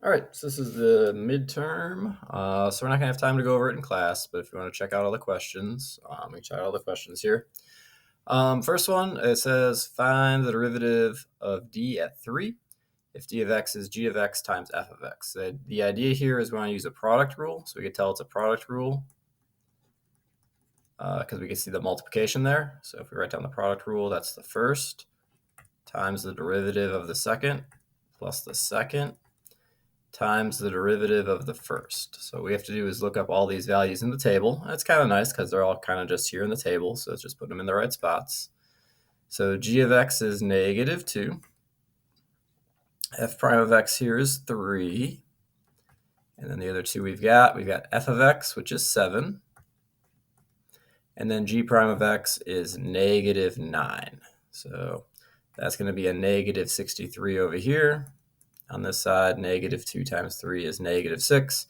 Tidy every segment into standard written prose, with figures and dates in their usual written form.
All right, so this is the midterm. So we're not gonna have time to go over it in class, but if you want to check out all the questions, we check out all the questions here. First one, it says find the derivative of d at 3 if d of x is g of x times f of x. The idea here is we want to use a product rule, so we can tell it's a product rule because we can see the multiplication there. So if we write down the product rule, that's the first times the derivative of the second plus the second times the derivative of the first. So what we have to do is look up all these values in the table. That's kind of nice because they're all kind of just here in the table, so let's just put them in the right spots. So g of x is negative 2. F prime of x here is 3. And then the other two we've got f of x, which is 7. And then g prime of x is negative 9. So that's going to be a negative 63 over here. On this side, negative 2 times 3 is negative 6.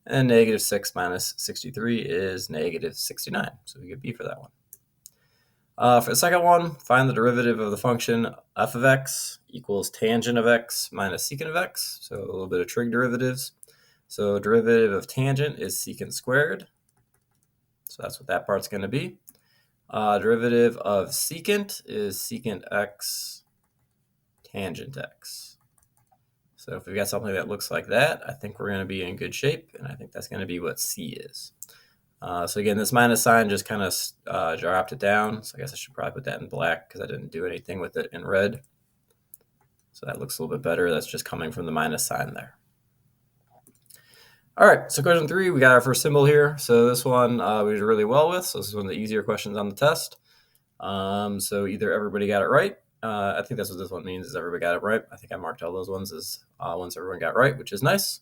And negative 6 minus 63 is negative 69. So we get B for that one. For the second one, find the derivative of the function f of x equals tangent of x minus secant of x. So a little bit of trig derivatives. So derivative of tangent is secant squared. So that's what that part's going to be. Derivative of secant is secant x tangent x. So if we've got something that looks like that, I think we're going to be in good shape, and I think that's going to be what C is. So again, this minus sign just kind of dropped it down. So I guess I should probably put that in black because I didn't do anything with it in red. So that looks a little bit better. That's just coming from the minus sign there. All right, so question 3, we got our first symbol here. So this one we did really well with. So this is one of the easier questions on the test. So either everybody got it right. I think that's what this one means, is everybody got it right. I think I marked all those ones as ones everyone got right, which is nice.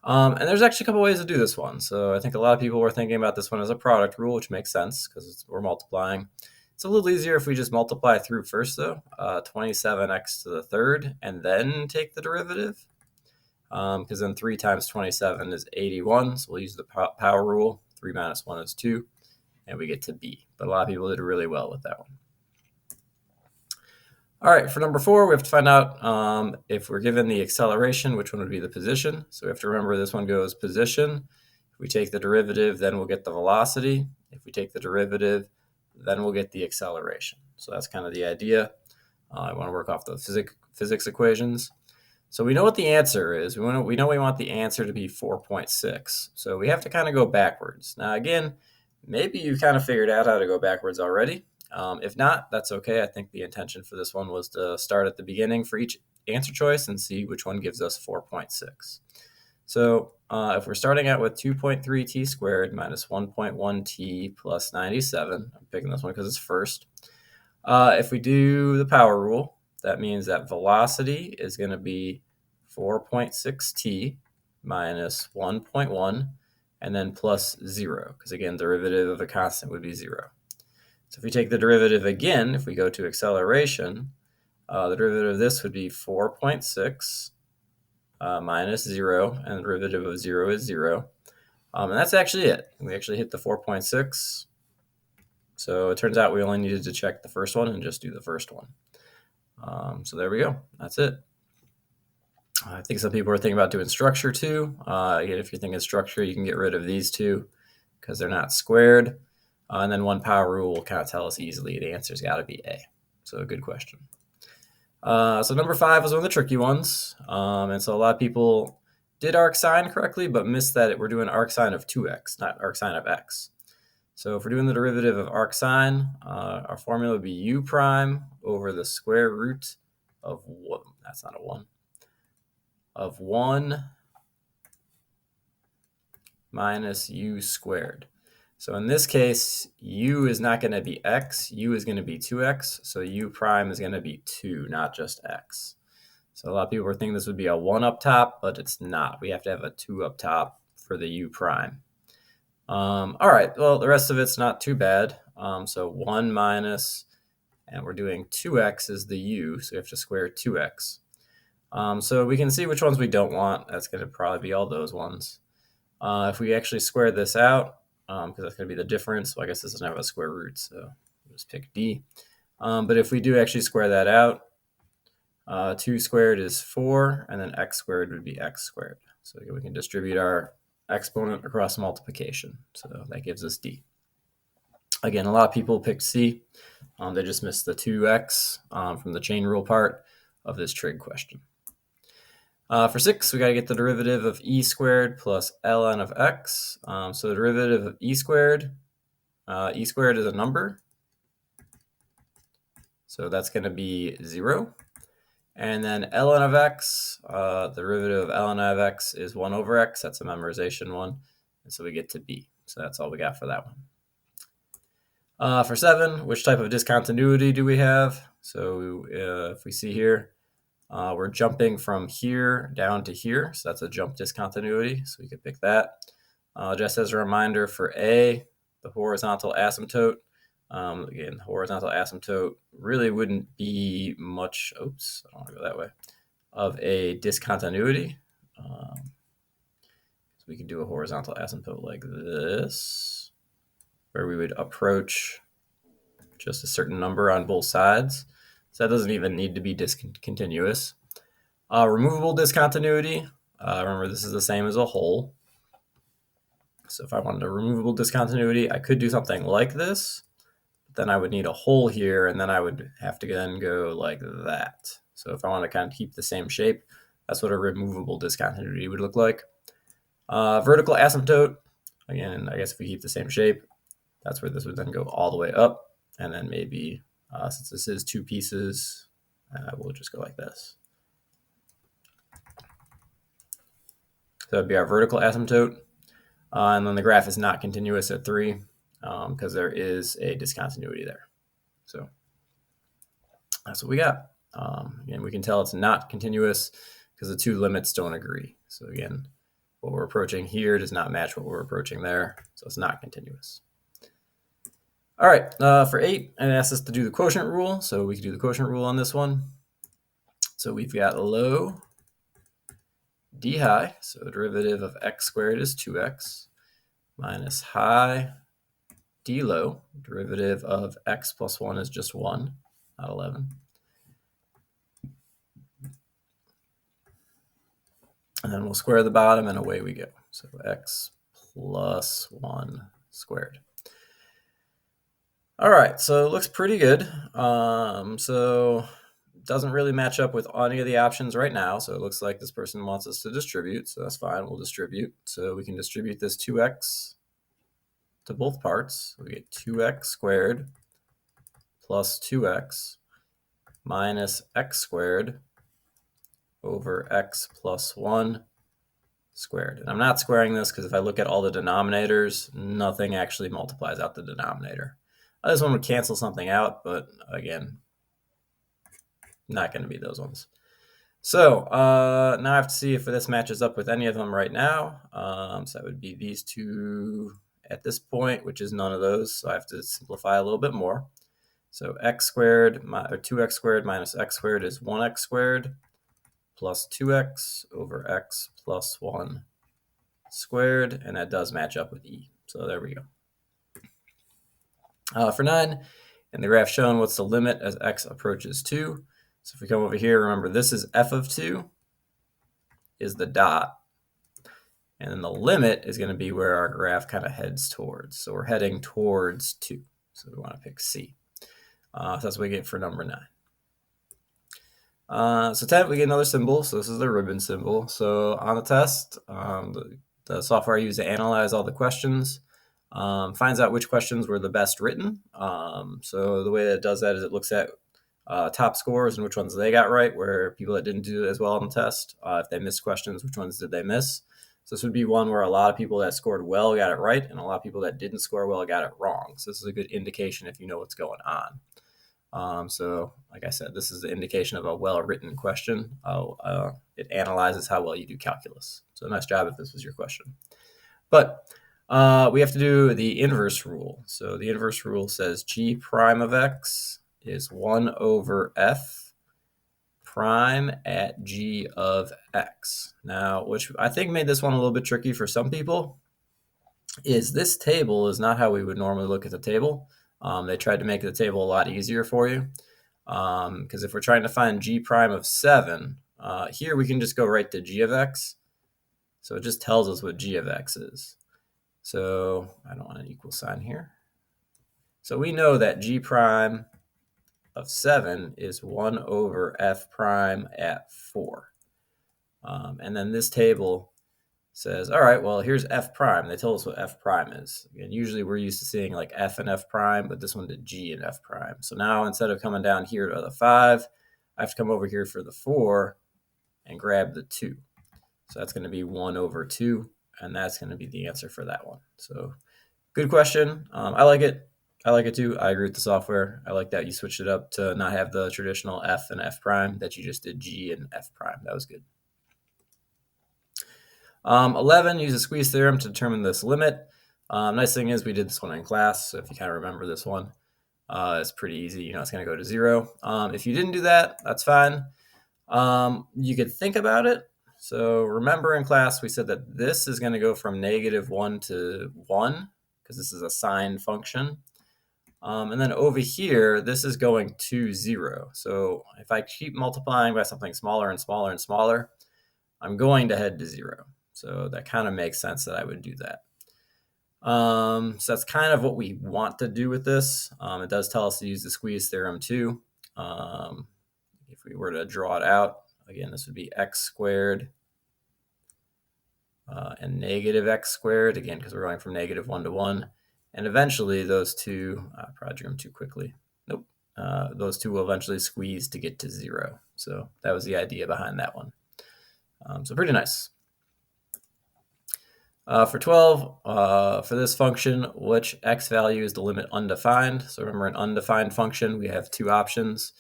And there's actually a couple ways to do this one. So I think a lot of people were thinking about this one as a product rule, which makes sense because we're multiplying. It's a little easier if we just multiply through first, though. 27x to the third, and then take the derivative. Because then 3 times 27 is 81. So we'll use the power rule. 3 minus 1 is 2. And we get to B. But a lot of people did really well with that one. All right, for number 4, we have to find out if we're given the acceleration, which one would be the position. So we have to remember this one goes position. If we take the derivative, then we'll get the velocity. If we take the derivative, then we'll get the acceleration. So that's kind of the idea. I want to work off the physics equations. So we know what the answer is. We know we want the answer to be 4.6. So we have to kind of go backwards. Now, again, maybe you kind of figured out how to go backwards already. If not, that's okay. I think the intention for this one was to start at the beginning for each answer choice and see which one gives us 4.6. So if we're starting out with 2.3t squared minus 1.1t plus 97, I'm picking this one because it's first. If we do the power rule, that means that velocity is going to be 4.6t minus 1.1 and then plus 0, because again, derivative of a constant would be 0. So if we take the derivative again, if we go to acceleration, the derivative of this would be 4.6 minus 0, and the derivative of 0 is 0. And that's actually it. We actually hit the 4.6. So it turns out we only needed to check the first one and just do the first one. So there we go. That's it. I think some people are thinking about doing structure too. Again, if you're thinking structure, you can get rid of these two because they're not squared. And then one power rule will kind of tell us easily the answer's got to be A. So a good question. So number 5 was one of the tricky ones. And so a lot of people did arc sine correctly, but missed that we're doing arc sine of 2x, not arc sine of x. So if we're doing the derivative of arc sine, our formula would be u prime over the square root of 1. That's not a 1. Of 1 minus u squared. So in this case, u is not going to be x. U is going to be 2x. So u prime is going to be 2, not just x. So a lot of people were thinking this would be a 1 up top, but it's not. We have to have a 2 up top for the u prime. All right, well, the rest of it's not too bad. So 1 minus, and we're doing 2x is the u, so we have to square 2x. So we can see which ones we don't want. That's going to probably be all those ones. If we actually square this out, because that's going to be the difference, well, I guess this doesn't have a square root, so we'll just pick D. But if we do actually square that out, 2 squared is 4, and then x squared would be x squared. So we can distribute our exponent across multiplication. So that gives us D. Again, a lot of people picked C. They just missed the 2x from the chain rule part of this trig question. For 6, we got to get the derivative of e squared plus ln of x. So the derivative of e squared is a number. So that's going to be 0. And then ln of x, the derivative of ln of x is 1 over x. That's a memorization one. And so we get to b. So that's all we got for that one. For 7, which type of discontinuity do we have? So if we see here, we're jumping from here down to here. So that's a jump discontinuity. So we could pick that. Just as a reminder for A, the horizontal asymptote. Again, the horizontal asymptote really wouldn't be much, oops, I don't want to go that way, of a discontinuity. So we could do a horizontal asymptote like this, where we would approach just a certain number on both sides. So that doesn't even need to be discontinuous. Removable discontinuity, remember this is the same as a whole. So if I wanted a removable discontinuity, I could do something like this. Then I would need a hole here, and then I would have to then go like that. So if I want to kind of keep the same shape, that's what a removable discontinuity would look like. Vertical asymptote, again, I guess if we keep the same shape, that's where this would then go all the way up. And then maybe, since this is 2 pieces, we'll just go like this. So that would be our vertical asymptote. And then the graph is not continuous at 3 because there is a discontinuity there. So that's what we got. Again, we can tell it's not continuous because the 2 limits don't agree. So again, what we're approaching here does not match what we're approaching there. So it's not continuous. All right, for 8, it asks us to do the quotient rule. So we can do the quotient rule on this one. So we've got low d high. So the derivative of x squared is 2x minus high d low. Derivative of x plus 1 is just 1, not 11. And then we'll square the bottom and away we go. So x plus 1 squared. All right, so it looks pretty good. So it doesn't really match up with any of the options right now. So it looks like this person wants us to distribute. So that's fine, we'll distribute. So we can distribute this 2x to both parts. We get 2x squared plus 2x minus x squared over x plus 1 squared. And I'm not squaring this because if I look at all the denominators, nothing actually multiplies out the denominator. This one would cancel something out, but again, not going to be those ones. So now I have to see if this matches up with any of them right now. So that would be these 2 at this point, which is none of those. So I have to simplify a little bit more. So x squared, or 2x squared minus x squared is 1x squared plus 2x over x plus 1 squared, and that does match up with e. So there we go. For 9, in the graph shown, what's the limit as x approaches 2? So if we come over here, remember this is f of 2 is the dot. And then the limit is going to be where our graph kind of heads towards. So we're heading towards 2. So we want to pick C. So that's what we get for number 9. So 10, we get another symbol. So this is the ribbon symbol. So on the test, the software I use to analyze all the questions finds out which questions were the best written. So the way that it does that is it looks at top scores and which ones they got right, where people that didn't do as well on the test, if they missed questions, which ones did they miss? So this would be one where a lot of people that scored well got it right, and a lot of people that didn't score well got it wrong. So this is a good indication if you know what's going on. So like I said, this is the indication of a well-written question. It analyzes how well you do calculus. So nice job if this was your question. But we have to do the inverse rule. So the inverse rule says g prime of x is 1 over f prime at g of x. Now, which I think made this one a little bit tricky for some people, is this table is not how we would normally look at the table. They tried to make the table a lot easier for you. Because if we're trying to find g prime of 7, here we can just go right to g of x. So it just tells us what g of x is. So I don't want an equal sign here. So we know that g prime of 7 is 1 over f prime at 4. And then this table says, all right, well, here's f prime. They told us what f prime is. And usually we're used to seeing like f and f prime, but this one did g and f prime. So now instead of coming down here to the 5, I have to come over here for the 4 and grab the 2. So that's going to be 1 over 2, and that's going to be the answer for that one. So good question. I like it. I like it too. I agree with the software. I like that you switched it up to not have the traditional f and f prime, that you just did g and f prime. That was good. 11, use a squeeze theorem to determine this limit. Nice thing is we did this one in class, so if you kind of remember this one, it's pretty easy. You know, it's going to go to 0. If you didn't do that, that's fine. You could think about it. So remember in class we said that this is going to go from -1 to 1 because this is a signed function. And then over here, this is going to 0. So if I keep multiplying by something smaller and smaller and smaller, I'm going to head to 0. So that kind of makes sense that I would do that. So that's kind of what we want to do with this. It does tell us to use the squeeze theorem too. If we were to draw it out, again, this would be x squared and negative x squared, again, because we're going from -1 to 1. And eventually those two, probably drew them too quickly. Nope. Those two will eventually squeeze to get to 0. So that was the idea behind that one. So pretty nice. For 12, for this function, which x value is the limit undefined? So remember, an undefined function, we have two options.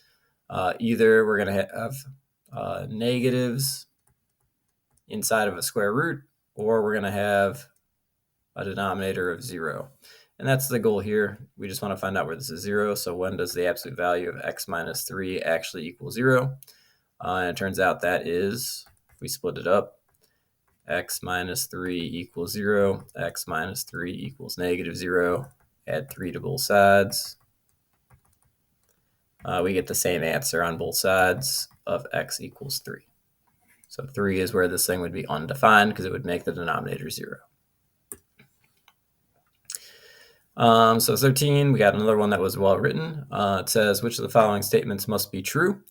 Either we're going to have negatives inside of a square root, or we're going to have a denominator of 0. And that's the goal here. We just want to find out where this is 0. So when does the absolute value of x minus 3 actually equal 0? And it turns out that is, if we split it up, x minus 3 equals 0, x minus 3 equals -0. Add 3 to both sides. We get the same answer on both sides of x equals 3. So 3 is where this thing would be undefined because it would make the denominator 0. So 13, we got another one that was well written. It says, which of the following statements must be true?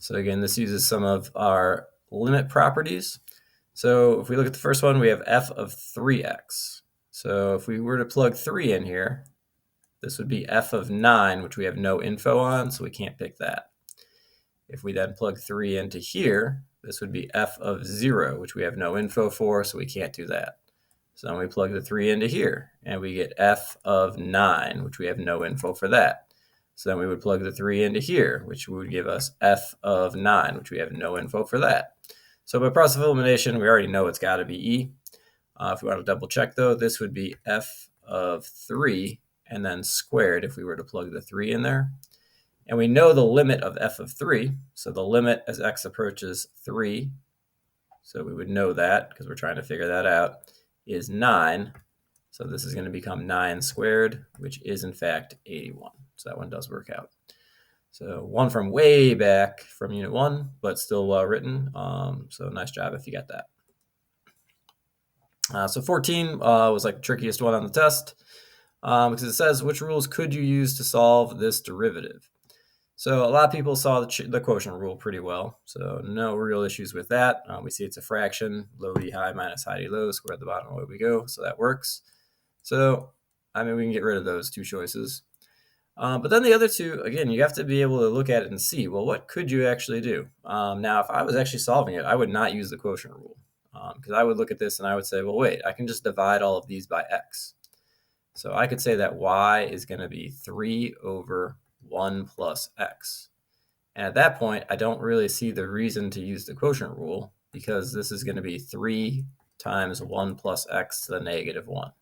So again, this uses some of our limit properties. So if we look at the first one, we have f of 3x. So if we were to plug 3 in here, this would be f of 9, which we have no info on, so we can't pick that. If we then plug 3 into here, this would be f of 0, which we have no info for, so we can't do that. So then we plug the 3 into here, and we get f of 9, which we have no info for that. So then we would plug the 3 into here, which would give us f of 9, which we have no info for that. So by process of elimination, we already know it's got to be e. If we want to double check, though, this would be f of 3 and then squared if we were to plug the 3 in there. And we know the limit of f of 3. So the limit as x approaches 3, so we would know that because we're trying to figure that out, is 9. So this is going to become 9 squared, which is in fact 81. So that one does work out. So one from way back from Unit 1, but still well written. So nice job if you got that. So 14 was like the trickiest one on the test because it says, which rules could you use to solve this derivative? So a lot of people saw the quotient rule pretty well. So no real issues with that. We see it's a fraction, low d high minus high d low, square at the bottom, away we go. So that works. So, I mean, we can get rid of those two choices. But then the other two, again, you have to be able to look at it and see, well, what could you actually do? Now, if I was actually solving it, I would not use the quotient rule because I would look at this and I would say, well, wait, I can just divide all of these by x. So I could say that y is going to be 3 over 1 plus x. And at that point, I don't really see the reason to use the quotient rule because this is going to be 3 times 1 plus x to the -1.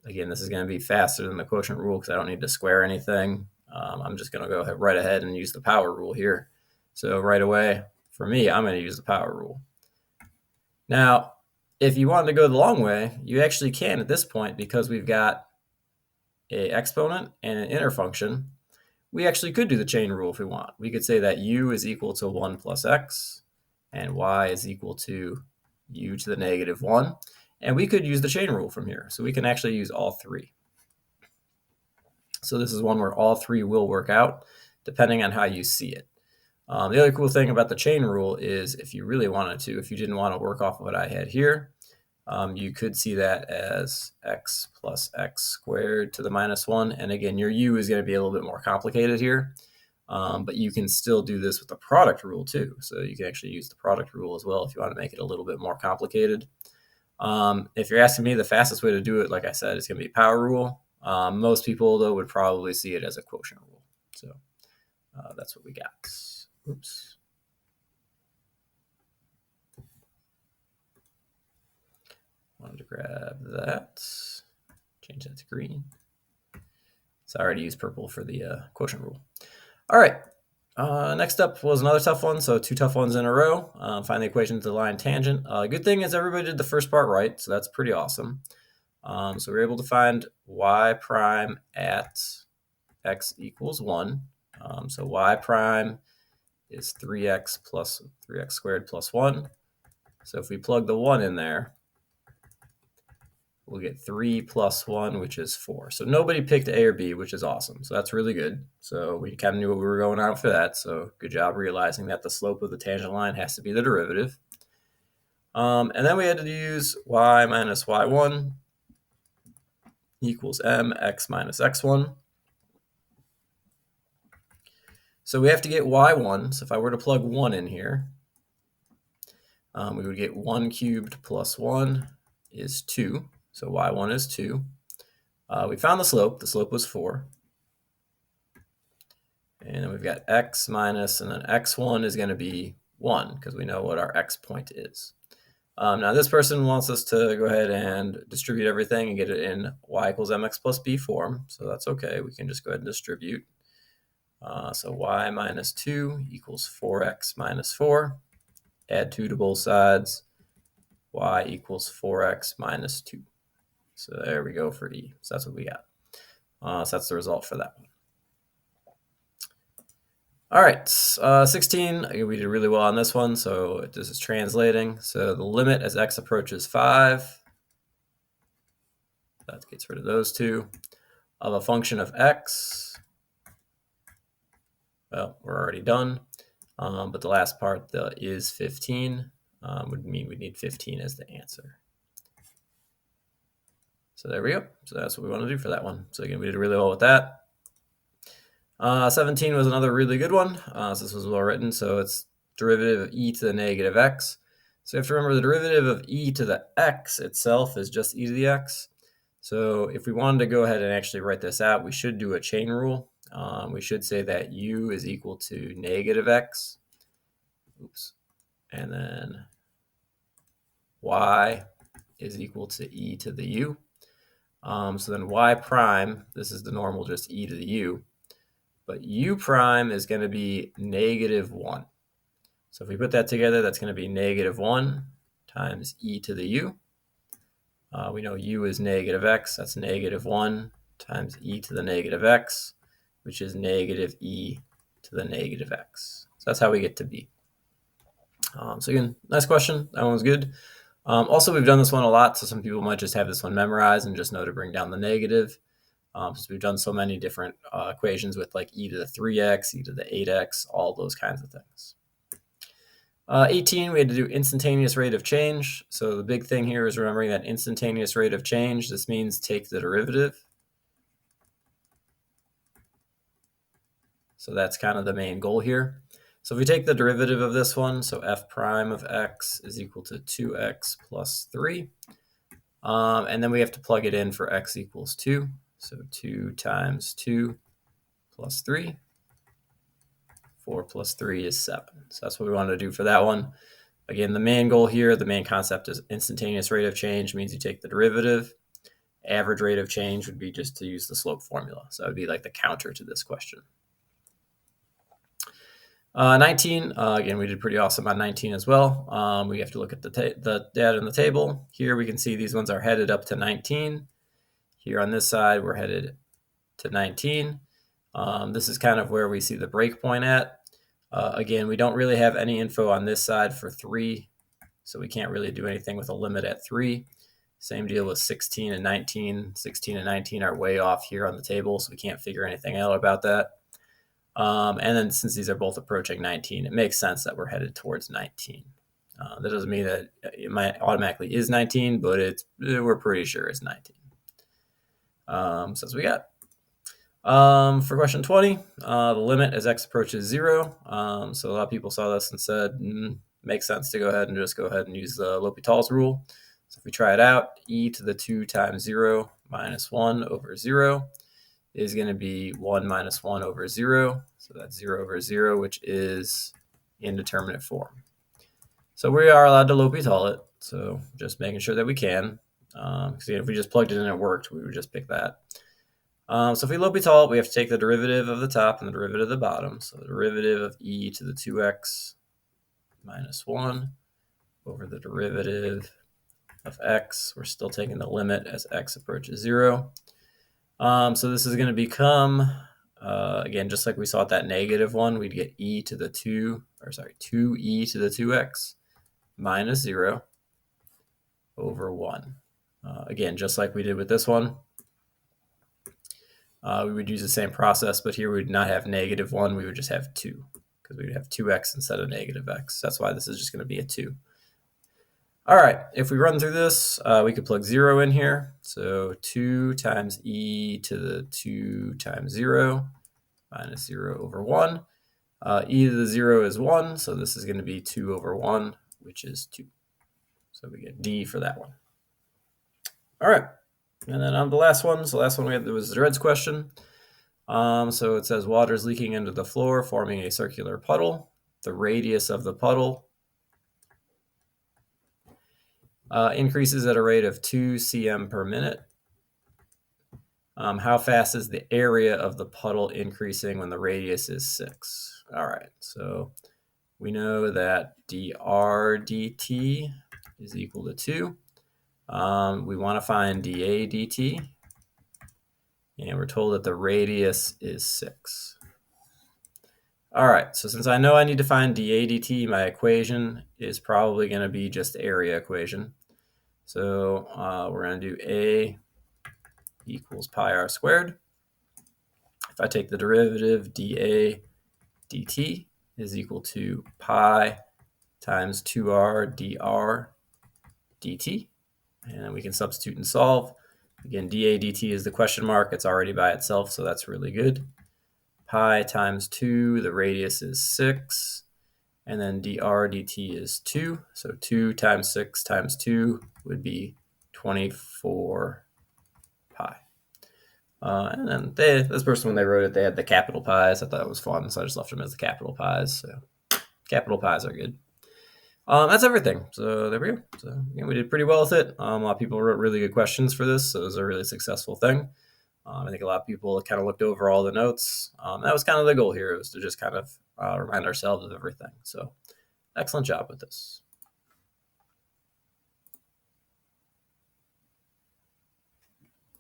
Again, this is going to be faster than the quotient rule because I don't need to square anything. I'm just going to go right ahead and use the power rule here. So right away, for me, I'm going to use the power rule. Now, if you wanted to go the long way, you actually can at this point because we've got an exponent and an inner function. we actually could do the chain rule if we want. We could say that u is equal to 1 plus x, and y is equal to u to the negative 1. And we could use the chain rule from here. So we can actually use all three. So this is one where all three will work out, depending on how you see it. The other cool thing about the chain rule is if you really wanted to, if you didn't want to work off of what I had here, you could see that as x plus x squared to the minus 1. And again, your u is going to be a little bit more complicated here, but you can still do this with the product rule too. So you can actually use the product rule as well if you want to make it a little bit more complicated. If you're asking me, the fastest way to do it, like I said, is going to be power rule. Most people, though, would probably see it as a quotient rule. So that's what we got. Oops. Wanted to grab that, change that to green. So I already used purple for the quotient rule. All right, next up was another tough one. So 2 tough ones in a row. Find the equation to the line tangent. Good thing is everybody did the first part right, so that's pretty awesome. So we're able to find y prime at x equals 1. So y prime is 3x squared plus 1. So if we plug the 1 in there, we'll get 3 plus 1, which is 4. So nobody picked A or B, which is awesome. So that's really good. So we kind of knew what we were going on for that. So good job realizing that the slope of the tangent line has to be the derivative. And then we had to use y minus y1 equals mx minus x1. So we have to get y1. So if I were to plug 1 in here, we would get 1 cubed plus 1 is 2. So y1 is 2. We found the slope. The slope was 4. And then we've got x minus, and then x1 is going to be 1 because we know what our x point is. Now this person wants us to go ahead and distribute everything and get it in y equals mx plus b form. So that's okay. We can just go ahead and distribute. So y minus 2 equals 4x minus 4. Add 2 to both sides. Y equals 4x minus 2. So there we go for E. So that's what we got. So that's the result for that one. All right, 16, we did really well on this one. So this is translating. So the limit as x approaches 5, that gets rid of those two, of a function of x. Well, we're already done. But the last part, the is 15, would mean we need 15 as the answer. So there we go. So that's what we want to do for that one. So again, we did really well with that. 17 was another really good one. So this was well written. So it's derivative of e to the negative x. So you have to remember the derivative of e to the x itself is just e to the x. So if we wanted to go ahead and actually write this out, we should do a chain rule. We should say that u is equal to negative x. Oops. And then y is equal to e to the u. So then y prime, this is the normal just e to the u, but u prime is going to be negative 1. So if we put that together, that's going to be negative 1 times e to the u. We know u is negative x, that's negative 1 times e to the negative x, which is negative e to the negative x. So that's how we get to b. So again, nice question. That one was good. Also, we've done this one a lot, so some people might just have this one memorized and just know to bring down the negative. Since we've done so many different equations with like e to the 3x, e to the 8x, all those kinds of things. 18, we had to do instantaneous rate of change. So the big thing here is remembering that instantaneous rate of change. This means take the derivative. So that's kind of the main goal here. So if we take the derivative of this one, so f prime of x is equal to 2x plus 3. And then we have to plug it in for x equals 2. So 2 times 2 plus 3. 4 plus 3 is 7. So that's what we want to do for that one. Again, the main goal here, the main concept is instantaneous rate of change means you take the derivative. Average rate of change would be just to use the slope formula. So that would be like the counter to this question. 19, again, we did pretty awesome on 19 as well. We have to look at the data in the table. Here we can see these ones are headed up to 19. Here on this side, we're headed to 19. This is kind of where we see the breakpoint at. Again, we don't really have any info on this side for 3, so we can't really do anything with a limit at 3. Same deal with 16 and 19. 16 and 19 are way off here on the table, so we can't figure anything out about that. And then since these are both approaching 19, it makes sense that we're headed towards 19. That doesn't mean that it might automatically is 19, but we're pretty sure it's 19. So that's what we got. For question 20, the limit as x approaches 0. So a lot of people saw this and said, makes sense to go ahead and just go ahead and use the L'Hopital's rule. So if we try it out, e to the 2 times 0 minus 1 over 0 is going to be 1 minus 1 over 0. So that's 0 over 0, which is indeterminate form. So we are allowed to L'Hopital it. So just making sure that we can. Because if we just plugged it in and it worked, we would just pick that. So if we L'Hopital it, we have to take the derivative of the top and the derivative of the bottom. So the derivative of e to the 2x minus 1 over the derivative of x. We're still taking the limit as x approaches 0. So this is going to become, again, just like we saw at that negative one, we'd get 2e to the 2x minus 0 over 1. Again, just like we did with this one, we would use the same process, but here we would not have negative 1, we would just have 2, because we would have 2x instead of negative x. That's why this is just going to be a 2. All right, if we run through this, we could plug 0 in here. So 2 times e to the 2 times 0 minus 0 over 1. E to the 0 is 1, so this is going to be 2 over 1, which is 2. So we get D for that one. All right, and then on the last one, so the last one we had was the dreads question. So it says water is leaking into the floor, forming a circular puddle. The radius of the puddle increases at a rate of 2 cm per minute. How fast is the area of the puddle increasing when the radius is 6? All right, so we know that dr dt is equal to 2. We want to find dA dt, and we're told that the radius is 6. All right, so since I know I need to find dA dt, my equation is probably going to be just the area equation. So we're going to do A equals pi r squared. If I take the derivative, dA dt is equal to pi times 2r dr dt. And we can substitute and solve. Again, dA dt is the question mark. It's already by itself, so that's really good. Pi times 2, the radius is 6. And then dr dt is 2. So 2 times 6 times 2 would be 24 pi. And then this person, when they wrote it, they had the capital pi's. I thought it was fun, so I just left them as the capital pi's. So capital pi's are good. That's everything. So there we go. So yeah, we did pretty well with it. A lot of people wrote really good questions for this, so it was a really successful thing. I think a lot of people kind of looked over all the notes. That was kind of the goal here, was to just kind of remind ourselves of everything. So excellent job with this.